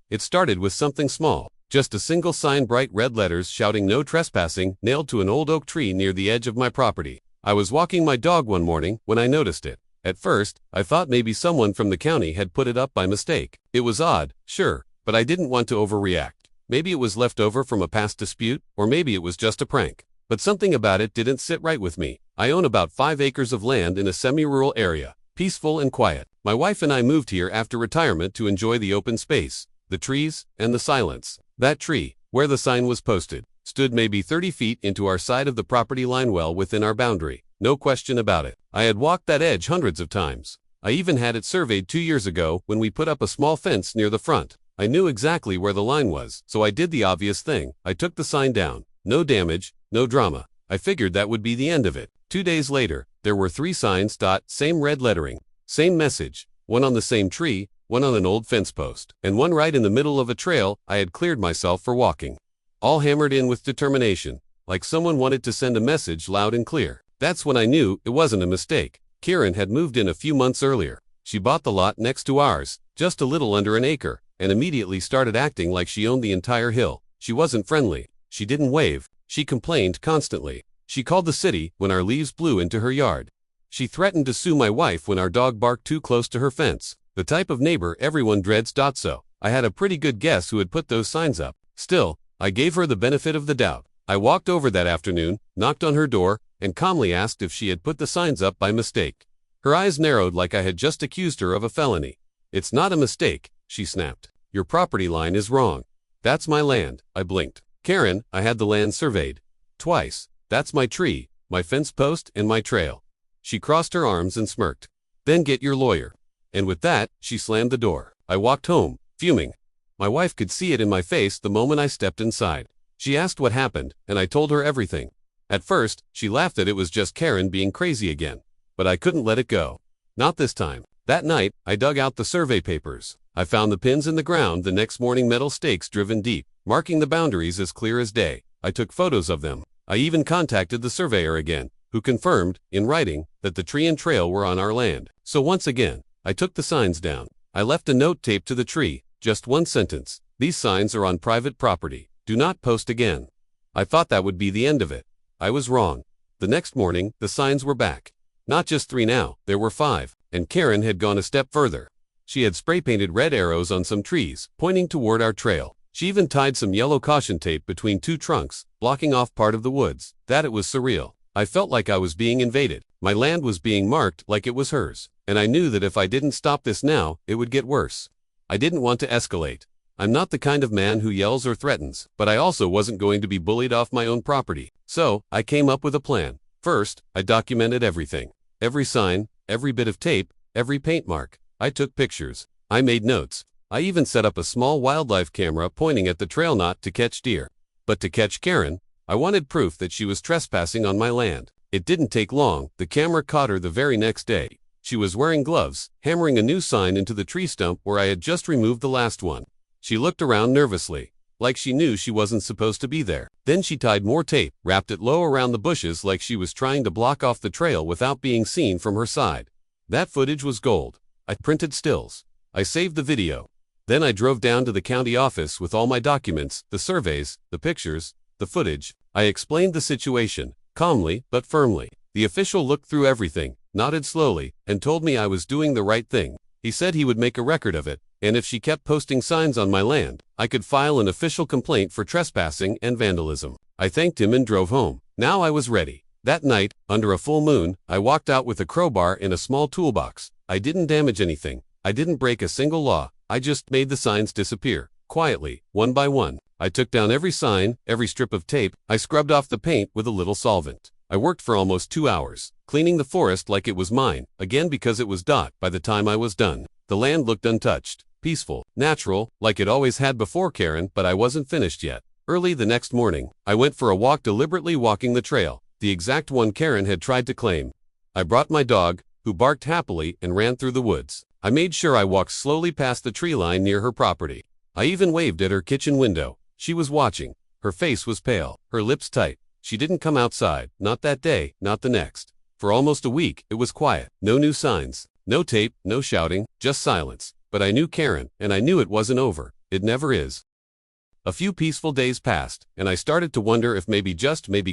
It started with something small. Just a single sign, bright red letters shouting "No trespassing," nailed to an old oak tree near the edge of my property. I was walking my dog one morning when I noticed it. At first, I thought maybe someone from the county had put it up by mistake. It was odd, sure, but I didn't want to overreact. Maybe it was left over from a past dispute, or maybe it was just a prank. But something about it didn't sit right with me. I own about 5 acres of land in a semi-rural area, peaceful and quiet. My wife and I moved here after retirement to enjoy the open space, the trees, and the silence. That tree, where the sign was posted, stood maybe 30 feet into our side of the property line, well within our boundary. No question about it. I had walked that edge hundreds of times. I even had it surveyed 2 years ago when we put up a small fence near the front. I knew exactly where the line was, so I did the obvious thing. I took the sign down. No damage, no drama. I figured that would be the end of it. 2 days later, there were 3 signs. Same red lettering, same message, one on the same tree, one on an old fence post, and one right in the middle of a trail I had cleared myself for walking. All hammered in with determination, like someone wanted to send a message loud and clear. That's when I knew it wasn't a mistake. Karen had moved in a few months earlier. She bought the lot next to ours, just a little under an acre, and immediately started acting like she owned the entire hill. She wasn't friendly. She didn't wave. She complained constantly. She called the city when our leaves blew into her yard. She threatened to sue my wife when our dog barked too close to her fence. The type of neighbor everyone dreads. So, I had a pretty good guess who had put those signs up. Still, I gave her the benefit of the doubt. I walked over that afternoon, knocked on her door, and calmly asked if she had put the signs up by mistake. Her eyes narrowed like I had just accused her of a felony. "It's not a mistake," she snapped. "Your property line is wrong." "That's my land," I blinked. "Karen, I had the land surveyed. Twice. That's my tree, my fence post, and my trail." She crossed her arms and smirked. "Then get your lawyer." And with that, she slammed the door. I walked home, fuming. My wife could see it in my face the moment I stepped inside. She asked what happened, and I told her everything. At first, she laughed that it was just Karen being crazy again. But I couldn't let it go. Not this time. That night, I dug out the survey papers. I found the pins in the ground. The next morning, metal stakes driven deep, marking the boundaries as clear as day. I took photos of them. I even contacted the surveyor again, who confirmed, in writing, that the tree and trail were on our land. So once again, I took the signs down. I left a note taped to the tree, just one sentence: "These signs are on private property. Do not post again." I thought that would be the end of it. I was wrong. The next morning, the signs were back. Not just 3 now, there were 5, and Karen had gone a step further. She had spray-painted red arrows on some trees, pointing toward our trail. She even tied some yellow caution tape between 2 trunks, blocking off part of the woods. It was surreal. I felt like I was being invaded. My land was being marked like it was hers, and I knew that if I didn't stop this now, it would get worse. I didn't want to escalate. I'm not the kind of man who yells or threatens, but I also wasn't going to be bullied off my own property. So, I came up with a plan. First, I documented everything. Every sign, every bit of tape, every paint mark. I took pictures. I made notes. I even set up a small wildlife camera pointing at the trail, not to catch deer, but to catch Karen. I wanted proof that she was trespassing on my land. It didn't take long. The camera caught her the very next day. She was wearing gloves, hammering a new sign into the tree stump where I had just removed the last one. She looked around nervously, like she knew she wasn't supposed to be there. Then she tied more tape, wrapped it low around the bushes like she was trying to block off the trail without being seen from her side. That footage was gold. I printed stills. I saved the video. Then I drove down to the county office with all my documents, the surveys, the pictures, the footage. I explained the situation, calmly but firmly. The official looked through everything, nodded slowly, and told me I was doing the right thing. He said he would make a record of it, and if she kept posting signs on my land, I could file an official complaint for trespassing and vandalism. I thanked him and drove home. Now I was ready. That night, under a full moon, I walked out with a crowbar and a small toolbox. I didn't damage anything. I didn't break a single law. I just made the signs disappear, quietly, one by one. I took down every sign, every strip of tape. I scrubbed off the paint with a little solvent. I worked for almost 2 hours, cleaning the forest like it was mine, again because it was. By the time I was done, the land looked untouched, peaceful, natural, like it always had before Karen, but I wasn't finished yet. Early the next morning, I went for a walk, deliberately walking the trail, the exact one Karen had tried to claim. I brought my dog, who barked happily, and ran through the woods. I made sure I walked slowly past the tree line near her property. I even waved at her kitchen window. She was watching. Her face was pale, her lips tight. She didn't come outside, not that day, not the next. For almost a week, it was quiet. No new signs, no tape, no shouting, just silence. But I knew Karen, and I knew it wasn't over. it never is. A few peaceful days passed, and I started to wonder if maybe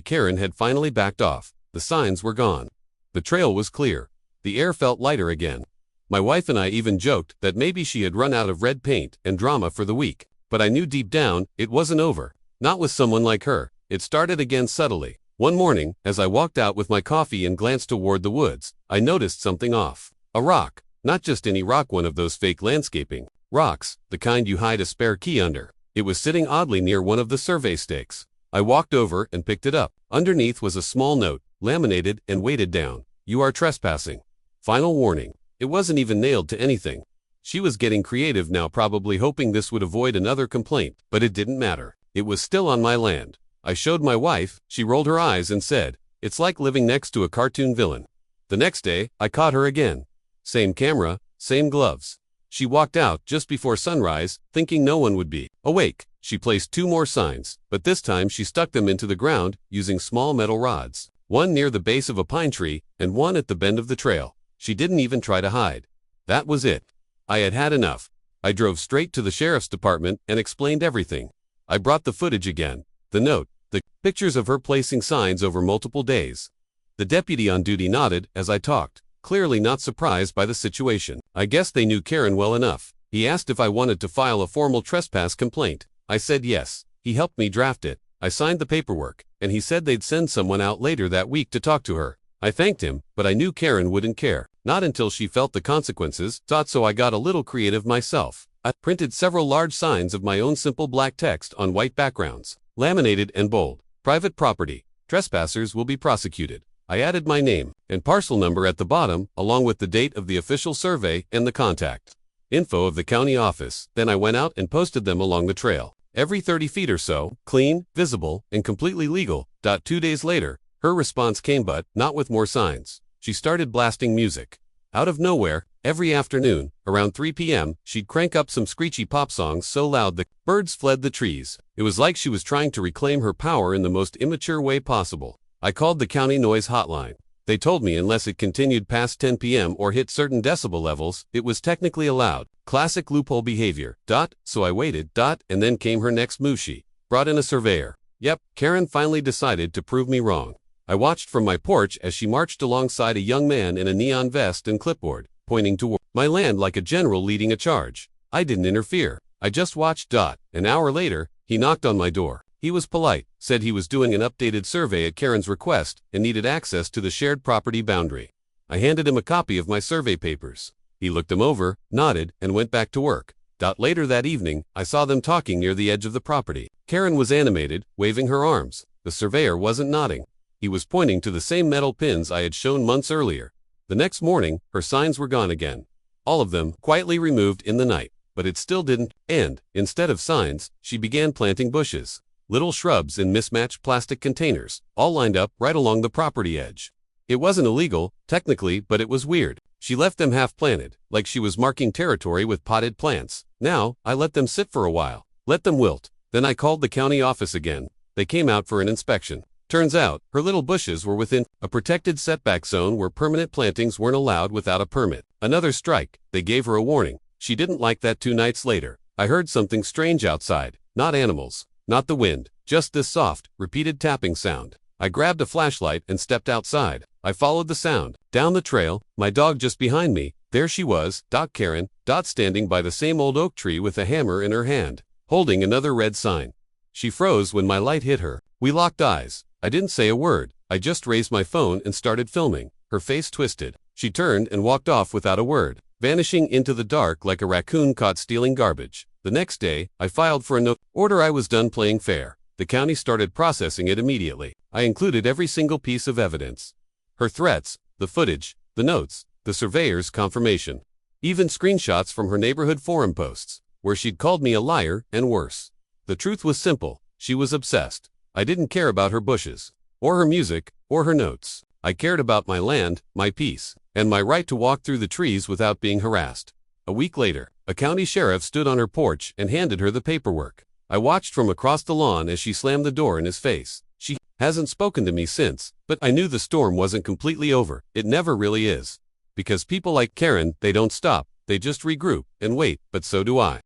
Karen had finally backed off. The signs were gone. The trail was clear. The air felt lighter again. My wife and I even joked that maybe she had run out of red paint and drama for the week. But I knew deep down, it wasn't over. Not with someone like her. It started again subtly. One morning, as I walked out with my coffee and glanced toward the woods, I noticed something off. A rock. Not just any rock, one of those fake landscaping rocks, the kind you hide a spare key under. It was sitting oddly near one of the survey stakes. I walked over and picked it up. Underneath was a small note, laminated and weighted down. "You are trespassing. Final warning." It wasn't even nailed to anything. She was getting creative now, probably hoping this would avoid another complaint, but it didn't matter. It was still on my land. I showed my wife. She rolled her eyes and said, "It's like living next to a cartoon villain." The next day, I caught her again. Same camera, same gloves. She walked out just before sunrise, thinking no one would be awake. She placed 2 more signs, but this time she stuck them into the ground using small metal rods. One near the base of a pine tree, and one at the bend of the trail. She didn't even try to hide. That was it. I had had enough. I drove straight to the sheriff's department and explained everything. I brought the footage again, the note, the pictures of her placing signs over multiple days. The deputy on duty nodded as I talked, clearly not surprised by the situation. I guess they knew Karen well enough. He asked if I wanted to file a formal trespass complaint. I said yes. He helped me draft it. I signed the paperwork, and he said they'd send someone out later that week to talk to her. I thanked him, but I knew Karen wouldn't care. Not until she felt the consequences, so I got a little creative myself. I printed several large signs of my own simple black text on white backgrounds, laminated and bold. "Private property. Trespassers will be prosecuted." I added my name and parcel number at the bottom, along with the date of the official survey and the contact info of the county office. Then I went out and posted them along the trail. Every 30 feet or so, clean, visible, and completely legal. 2 days later, her response came, but not with more signs. She started blasting music. Out of nowhere, every afternoon, around 3 p.m., she'd crank up some screechy pop songs so loud the birds fled the trees. It was like she was trying to reclaim her power in the most immature way possible. I called the county noise hotline. They told me unless it continued past 10 p.m. or hit certain decibel levels, it was technically allowed. Classic loophole behavior. So I waited. And then came her next move. She brought in a surveyor. Yep, Karen finally decided to prove me wrong. I watched from my porch as she marched alongside a young man in a neon vest and clipboard, pointing toward my land like a general leading a charge. I didn't interfere. I just watched. An hour later, he knocked on my door. He was polite, said he was doing an updated survey at Karen's request and needed access to the shared property boundary. I handed him a copy of my survey papers. He looked them over, nodded, and went back to work. Later that evening, I saw them talking near the edge of the property. Karen was animated, waving her arms. The surveyor wasn't nodding. He was pointing to the same metal pins I had shown months earlier. The next morning, her signs were gone again. All of them quietly removed in the night. But it still didn't end. Instead of signs, she began planting bushes. Little shrubs in mismatched plastic containers, all lined up right along the property edge. It wasn't illegal, technically, but it was weird. She left them half-planted, like she was marking territory with potted plants. Now, I let them sit for a while, let them wilt. Then I called the county office again. They came out for an inspection. Turns out, her little bushes were within a protected setback zone where permanent plantings weren't allowed without a permit. Another strike. They gave her a warning. She didn't like that. 2 nights later, I heard something strange outside. Not animals, not the wind, just this soft, repeated tapping sound. I grabbed a flashlight and stepped outside. I followed the sound. Down the trail, my dog just behind me. There she was, Karen, standing by the same old oak tree with a hammer in her hand, holding another red sign. She froze when my light hit her. We locked eyes. I didn't say a word. I just raised my phone and started filming. Her face twisted. She turned and walked off without a word, vanishing into the dark like a raccoon caught stealing garbage. The next day, I filed for a no order. I was done playing fair. The county started processing it immediately. I included every single piece of evidence. Her threats, the footage, the notes, the surveyor's confirmation. Even screenshots from her neighborhood forum posts, where she'd called me a liar and worse. The truth was simple. She was obsessed. I didn't care about her bushes, or her music, or her notes. I cared about my land, my peace, and my right to walk through the trees without being harassed. A week later, a county sheriff stood on her porch and handed her the paperwork. I watched from across the lawn as she slammed the door in his face. She hasn't spoken to me since, but I knew the storm wasn't completely over. It never really is. Because people like Karen, they don't stop, they just regroup and wait, but so do I.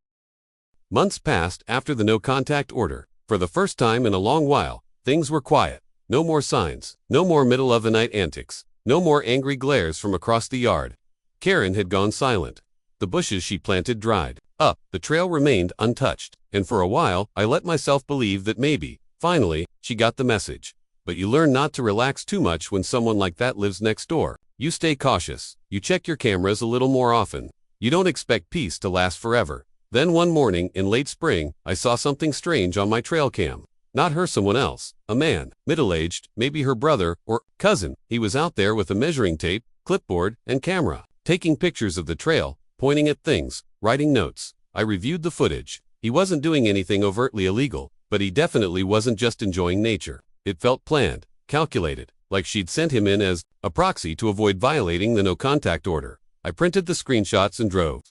Months passed after the no-contact order. For the first time in a long while, things were quiet. No more signs, no more middle-of-the-night antics, no more angry glares from across the yard. Karen had gone silent. The bushes she planted dried up, the trail remained untouched, and for a while I let myself believe that maybe, finally, she got the message. But you learn not to relax too much when someone like that lives next door. You stay cautious, you check your cameras a little more often. You don't expect peace to last forever. Then one morning in late spring, I saw something strange on my trail cam. Not her, someone else. A man, middle-aged, maybe her brother or cousin. He was out there with a measuring tape, clipboard, and camera, taking pictures of the trail, pointing at things, writing notes. I reviewed the footage. He wasn't doing anything overtly illegal, but he definitely wasn't just enjoying nature. It felt planned, calculated, like she'd sent him in as a proxy to avoid violating the no-contact order. I printed the screenshots and drove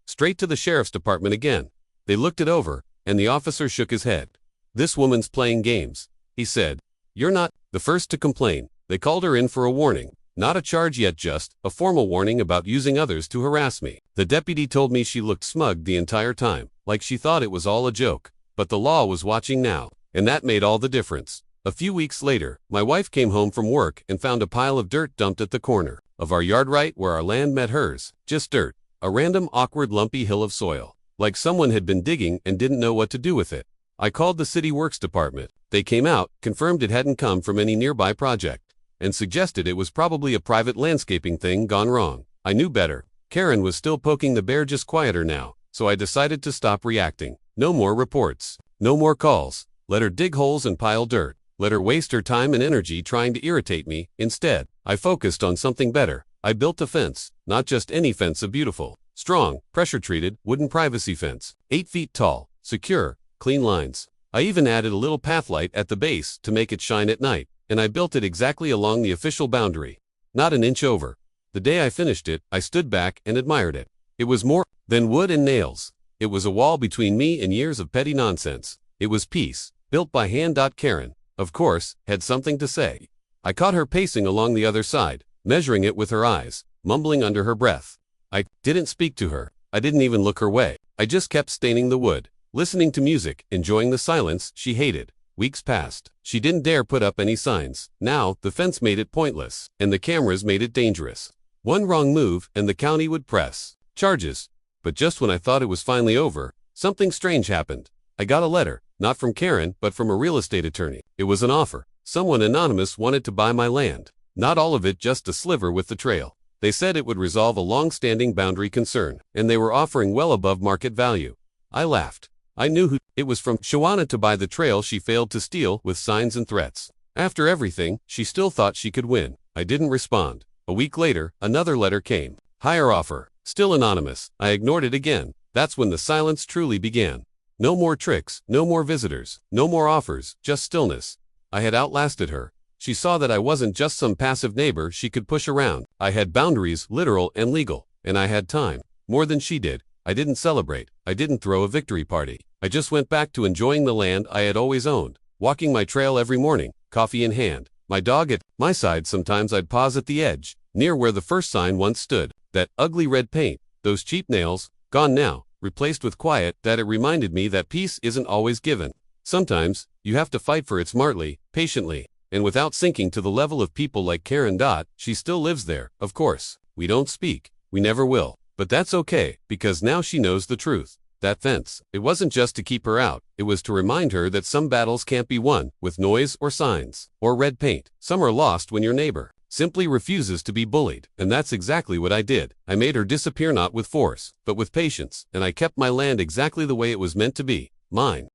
straight to the sheriff's department again. They looked it over, and the officer shook his head. "This woman's playing games," he said. "You're not the first to complain." They called her in for a warning. Not a charge yet, just a formal warning about using others to harass me. The deputy told me she looked smug the entire time, like she thought it was all a joke. But the law was watching now, and that made all the difference. A few weeks later, my wife came home from work and found a pile of dirt dumped at the corner of our yard right where our land met hers. Just dirt. A random, awkward, lumpy hill of soil. Like someone had been digging and didn't know what to do with it. I called the city works department. They came out, confirmed it hadn't come from any nearby project, and suggested it was probably a private landscaping thing gone wrong. I knew better. Karen was still poking the bear, just quieter now, so I decided to stop reacting. No more reports. No more calls. Let her dig holes and pile dirt. Let her waste her time and energy trying to irritate me. Instead, I focused on something better. I built a fence. Not just any fence, a beautiful, strong, pressure-treated, wooden privacy fence. 8 feet tall, secure, clean lines. I even added a little path light at the base to make it shine at night, and I built it exactly along the official boundary. Not an inch over. The day I finished it, I stood back and admired it. It was more than wood and nails. It was a wall between me and years of petty nonsense. It was peace, built by hand. Karen, of course, had something to say. I caught her pacing along the other side, measuring it with her eyes, mumbling under her breath. I didn't speak to her. I didn't even look her way. I just kept staining the wood, listening to music, enjoying the silence she hated. Weeks passed. She didn't dare put up any signs. Now, the fence made it pointless, and the cameras made it dangerous. One wrong move, and the county would press charges. But just when I thought it was finally over, something strange happened. I got a letter, not from Karen, but from a real estate attorney. It was an offer. Someone anonymous wanted to buy my land. Not all of it, just a sliver with the trail. They said it would resolve a long-standing boundary concern, and they were offering well above market value. I laughed. I knew who it was from. She wanted to buy the trail she failed to steal with signs and threats. After everything, she still thought she could win. I didn't respond. A week later, another letter came. Higher offer. Still anonymous. I ignored it again. That's when the silence truly began. No more tricks, no more visitors, no more offers, just stillness. I had outlasted her. She saw that I wasn't just some passive neighbor she could push around. I had boundaries, literal and legal, and I had time. More than she did. I didn't celebrate. I didn't throw a victory party. I just went back to enjoying the land I had always owned, walking my trail every morning, coffee in hand, my dog at my side. Sometimes I'd pause at the edge, near where the first sign once stood. That ugly red paint, those cheap nails, gone now, replaced with quiet. That it reminded me that peace isn't always given. Sometimes, you have to fight for it smartly, patiently, and without sinking to the level of people like Karen. She still lives there, of course. We don't speak. We never will. But that's okay, because now she knows the truth. That fence, it wasn't just to keep her out. It was to remind her that some battles can't be won with noise or signs or red paint. Some are lost when your neighbor simply refuses to be bullied. And that's exactly what I did. I made her disappear, not with force, but with patience, and I kept my land exactly the way it was meant to be, mine.